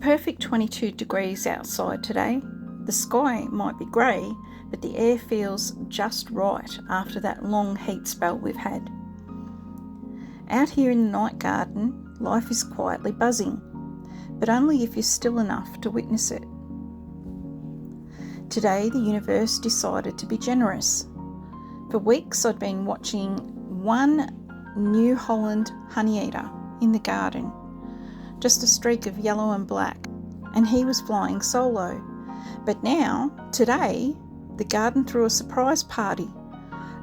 perfect 22 degrees outside today. The sky might be grey, but the air feels just right after that long heat spell we've had. Out here in the night garden, life is quietly buzzing, but only if you're still enough to witness it. Today, the universe decided to be generous. For weeks, I'd been watching one New Holland honeyeater in the garden, just a streak of yellow and black, and he was flying solo. But now, today, the garden threw a surprise party.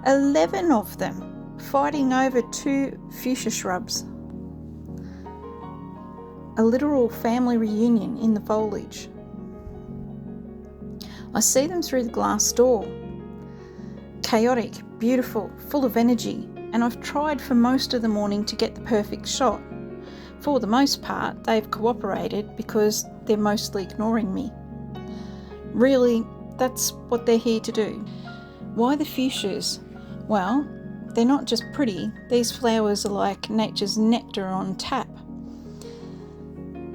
11 of them, fighting over 2 fuchsia shrubs. A literal family reunion in the foliage. I see them through the glass door. Chaotic, beautiful, full of energy, and I've tried for most of the morning to get the perfect shot. For the most part, they've cooperated because they're mostly ignoring me. Really, that's what they're here to do. Why the fuchsias? Well, they're not just pretty, these flowers are like nature's nectar on tap.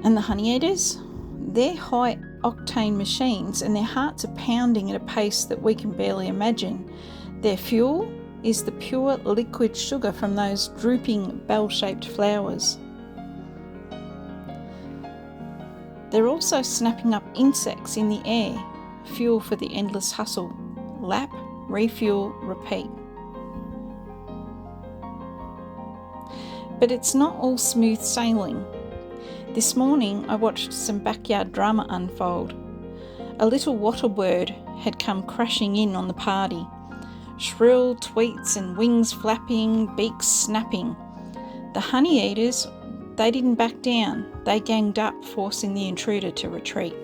And the honeyeaters? They're high octane machines and their hearts are pounding at a pace that we can barely imagine. Their fuel is the pure liquid sugar from those drooping bell-shaped flowers. They're also snapping up insects in the air, fuel for the endless hustle. Lap, refuel, repeat. But it's not all smooth sailing. This morning I watched some backyard drama unfold. A little wattlebird had come crashing in on the party. Shrill tweets and wings flapping, beaks snapping. The honeyeaters, they didn't back down. They ganged up, forcing the intruder to retreat.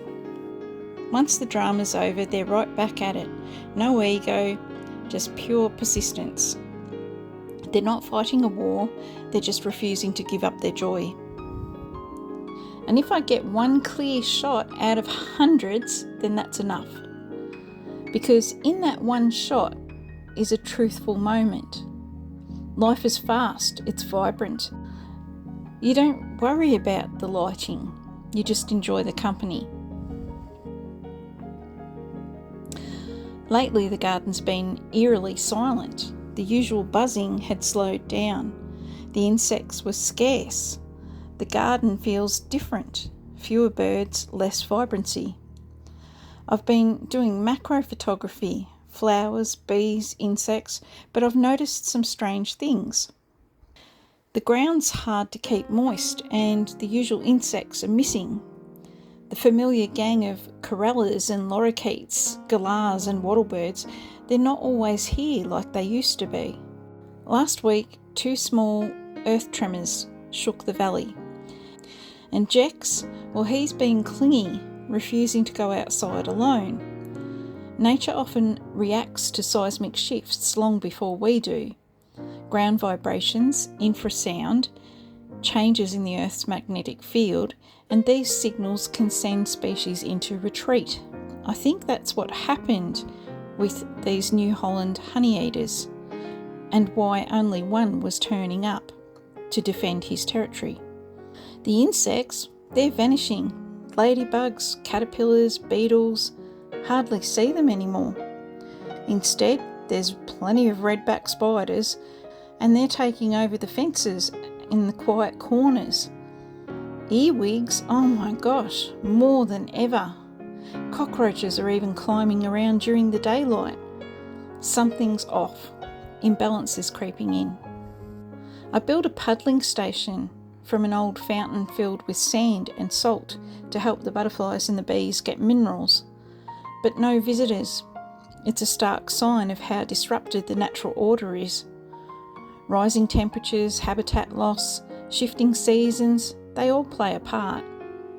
Once the drama's over, they're right back at it. No ego, just pure persistence. They're not fighting a war, they're just refusing to give up their joy. And if I get one clear shot out of hundreds, then that's enough. Because in that one shot is a truthful moment. Life is fast, it's vibrant. You don't worry about the lighting, you just enjoy the company. Lately, the garden's been eerily silent. The usual buzzing had slowed down. The insects were scarce. The garden feels different. Fewer birds, less vibrancy. I've been doing macro photography, flowers, bees, insects, but I've noticed some strange things. The ground's hard to keep moist and the usual insects are missing. The familiar gang of corellas and lorikeets, galahs and wattlebirds, they're not always here like they used to be. Last week, 2 small earth tremors shook the valley. And Jex, well, he's been clingy, refusing to go outside alone. Nature often reacts to seismic shifts long before we do. Ground vibrations, infrasound, changes in the Earth's magnetic field, and these signals can send species into retreat. I think that's what happened with these New Holland honeyeaters, and why only one was turning up to defend his territory. The insects, they're vanishing. Ladybugs, caterpillars, beetles, hardly see them anymore. Instead, there's plenty of redback spiders, and they're taking over the fences in the quiet corners. Earwigs, oh my gosh, more than ever. Cockroaches are even climbing around during the daylight. Something's off. Imbalance is creeping in. I built a puddling station from an old fountain filled with sand and salt to help the butterflies and the bees get minerals. But no visitors. It's a stark sign of how disrupted the natural order is. Rising temperatures, habitat loss, shifting seasons, they all play a part.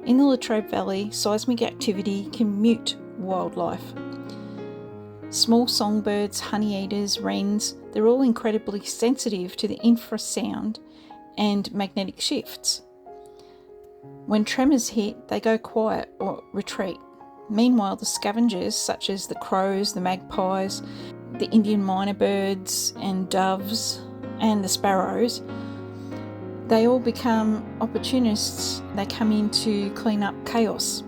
In the Latrobe Valley, seismic activity can mute wildlife. Small songbirds, honeyeaters, wrens, they're all incredibly sensitive to the infrasound and magnetic shifts. When tremors hit, they go quiet or retreat. Meanwhile, the scavengers, such as the crows, the magpies, the Indian myna birds and doves, and the sparrows, They all become opportunists. They come in to clean up chaos.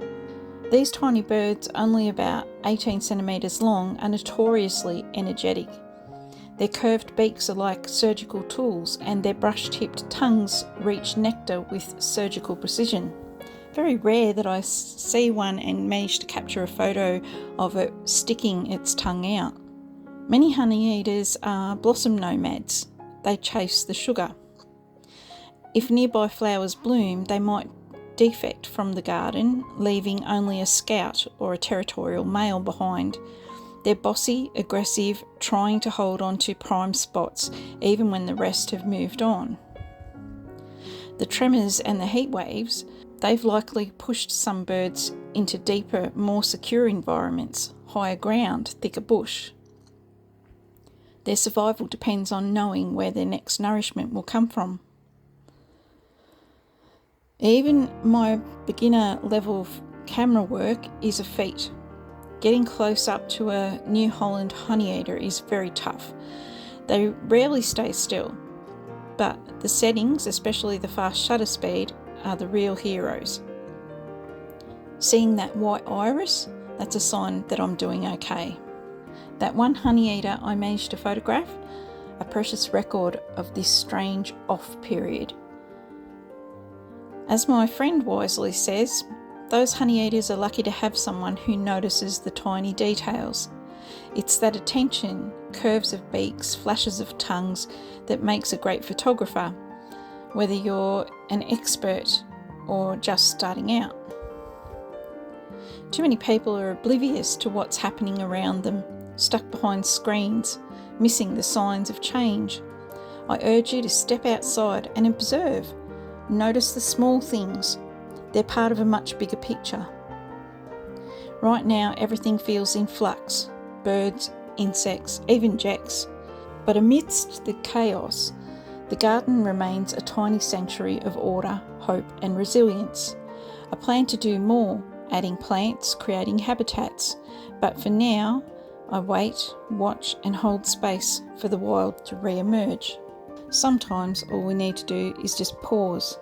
These tiny birds, only about 18 centimetres long, are notoriously energetic. Their curved beaks are like surgical tools, and their brush-tipped tongues reach nectar with surgical precision. Very rare that I see one and manage to capture a photo of it sticking its tongue out. Many honeyeaters are blossom nomads. They chase the sugar. If nearby flowers bloom, they might defect from the garden, leaving only a scout or a territorial male behind. They're bossy, aggressive, trying to hold on to prime spots even when the rest have moved on. The tremors and the heat waves, they've likely pushed some birds into deeper, more secure environments, higher ground, thicker bush. Their survival depends on knowing where their next nourishment will come from. Even my beginner level of camera work is a feat. Getting close up to a New Holland honeyeater is very tough. They rarely stay still, but the settings, especially the fast shutter speed, are the real heroes. Seeing that white iris, that's a sign that I'm doing okay. That one honeyeater I managed to photograph, a precious record of this strange off period. As my friend wisely says, those honeyeaters are lucky to have someone who notices the tiny details. It's that attention, curves of beaks, flashes of tongues that makes a great photographer, whether you're an expert or just starting out. Too many people are oblivious to what's happening around them, stuck behind screens, missing the signs of change. I urge you to step outside and observe. Notice the small things. They're part of a much bigger picture. Right now, everything feels in flux. Birds, insects, even jecks. But amidst the chaos, the garden remains a tiny sanctuary of order, hope and resilience. I plan to do more, adding plants, creating habitats. But for now, I wait, watch and hold space for the wild to re-emerge. Sometimes all we need to do is just pause.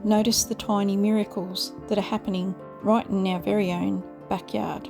Notice the tiny miracles that are happening right in our very own backyard.